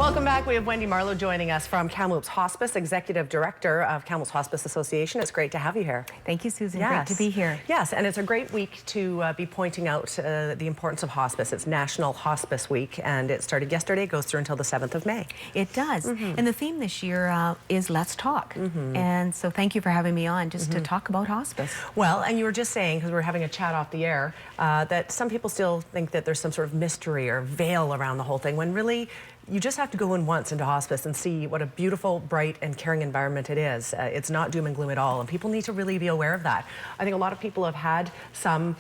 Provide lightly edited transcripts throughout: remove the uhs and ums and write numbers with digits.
Welcome back. We have Wendy Marlow joining us from Kamloops Hospice, Executive Director of Kamloops Hospice Association. It's great to have you here. Thank you, Susan. Yes. Great to be here. Yes, and it's a great week to be pointing out the importance of hospice. It's National Hospice Week, and it started yesterday, goes through until the 7th of May. It does. And the theme this year is Let's Talk. And so thank you for having me on just to talk about hospice. Well, and you were just saying, because we were having a chat off the air, that some people still think that there's some sort of mystery or veil around the whole thing, when really you just have to go in once into hospice and see what a beautiful, bright, and caring environment it is. It's not doom and gloom at all, and people need to really be aware of that. I think a lot of people have had some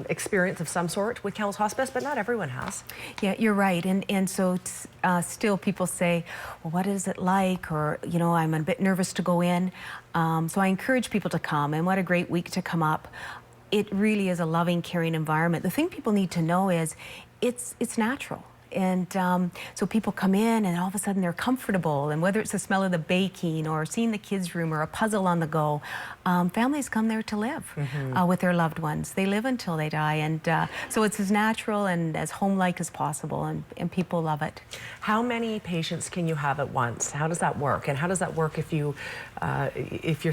experience of some sort with Kamloops Hospice, but not everyone has. Yeah, you're right. And so still people say, well, what is it like? Or, you know, I'm a bit nervous to go in. So I encourage people to come, and what a great week to come up. It really is a loving, caring environment. The thing people need to know is it's natural. And so people come in and all of a sudden they're comfortable, and whether it's the smell of the baking or seeing the kids' room or a puzzle on the go, families come there to live with their loved ones. They live until they die, and so it's as natural and as home-like as possible, and people love it. How many patients can you have at once? How does that work? And how does that work if you're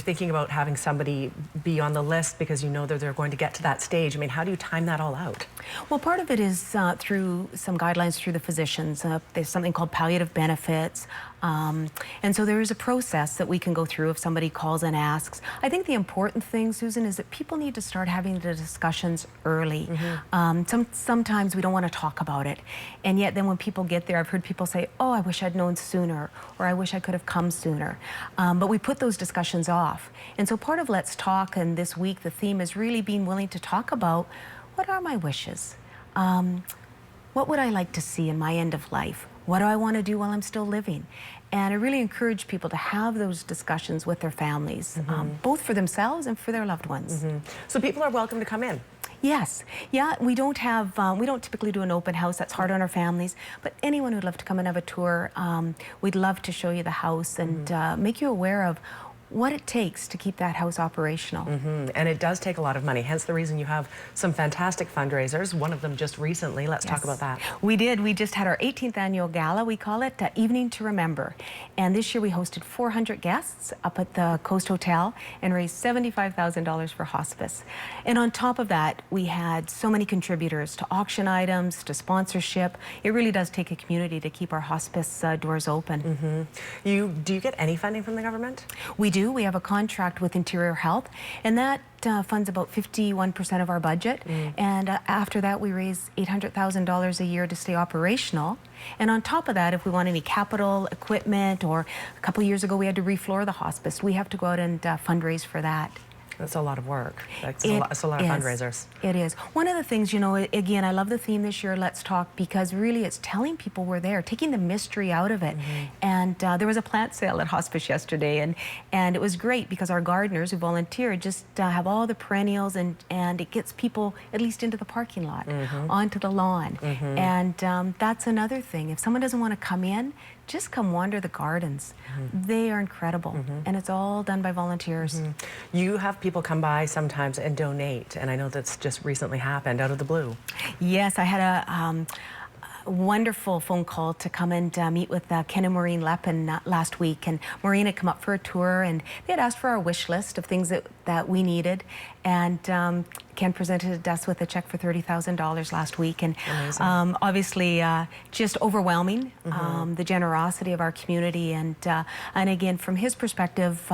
thinking about having somebody be on the list because you know that they're going to get to that stage? I mean, how do you time that all out? Well, part of it is through some guidelines through the physicians. There's something called palliative benefits. And so there is a process that we can go through if somebody calls and asks. I think the important thing, Susan, is that people need to start having the discussions early. Sometimes we don't want to talk about it. And yet then when people get there, I've heard people say, oh, I wish I'd known sooner, or I wish I could have come sooner. But we put those discussions off. And so part of Let's Talk, and this week the theme is really being willing to talk about, what are my wishes? What would I like to see in my end of life? What do I want to do while I'm still living? And I really encourage people to have those discussions with their families, both for themselves and for their loved ones. So people are welcome to come in? Yes. Yeah, we don't typically do an open house. That's hard on our families. But anyone who'd love to come and have a tour, we'd love to show you the house and make you aware of what it takes to keep that house operational. And it does take a lot of money, hence the reason you have some fantastic fundraisers, one of them just recently. Let's talk about that. We did. We just had our 18th annual gala, we call it, Evening to Remember. And this year we hosted 400 guests up at the Coast Hotel and raised $75,000 for hospice. And on top of that, we had so many contributors to auction items, to sponsorship. It really does take a community to keep our hospice doors open. Do you get any funding from the government? We do. We have a contract with Interior Health, and that funds about 51% of our budget. And after that, we raise $800,000 a year to stay operational. And on top of that, if we want any capital equipment, or a couple of years ago we had to refloor the hospice, we have to go out and fundraise for that. That's a lot of work. It's a lot of fundraisers. It is. One of the things, you know, again, I love the theme this year, Let's Talk, because really it's telling people we're there, taking the mystery out of it. And there was a plant sale at Hospice yesterday, and it was great because our gardeners who volunteer just have all the perennials, and it gets people at least into the parking lot, onto the lawn. And that's another thing. If someone doesn't want to come in, just come wander the gardens. They are incredible, and it's all done by volunteers. You have people come by sometimes and donate, and I know that's just recently happened out of the blue. Yes, I had a wonderful phone call to come and meet with Ken and Maureen Leppin last week, and Maureen had come up for a tour, and they had asked for our wish list of things that we needed, and Ken presented us with a check for $30,000 last week, and obviously just overwhelming, the generosity of our community, and again, from his perspective,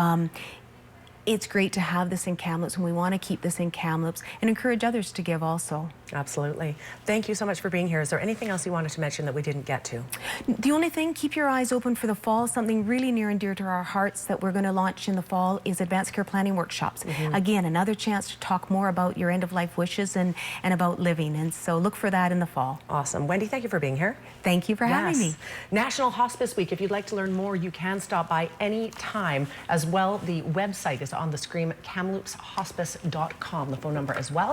it's great to have this in Kamloops, and we want to keep this in Kamloops and encourage others to give also. Absolutely. Thank you so much for being here. Is there anything else you wanted to mention that we didn't get to? The only thing, keep your eyes open for the fall. Something really near and dear to our hearts that we're going to launch in the fall is advanced care planning workshops. Again, another chance to talk more about your end-of-life wishes and about living. And so look for that in the fall. Awesome. Wendy, thank you for being here. Thank you for having me. National Hospice Week. If you'd like to learn more, you can stop by any time. As well, the website is on the screen, kamloopshospice.com. The phone number as well.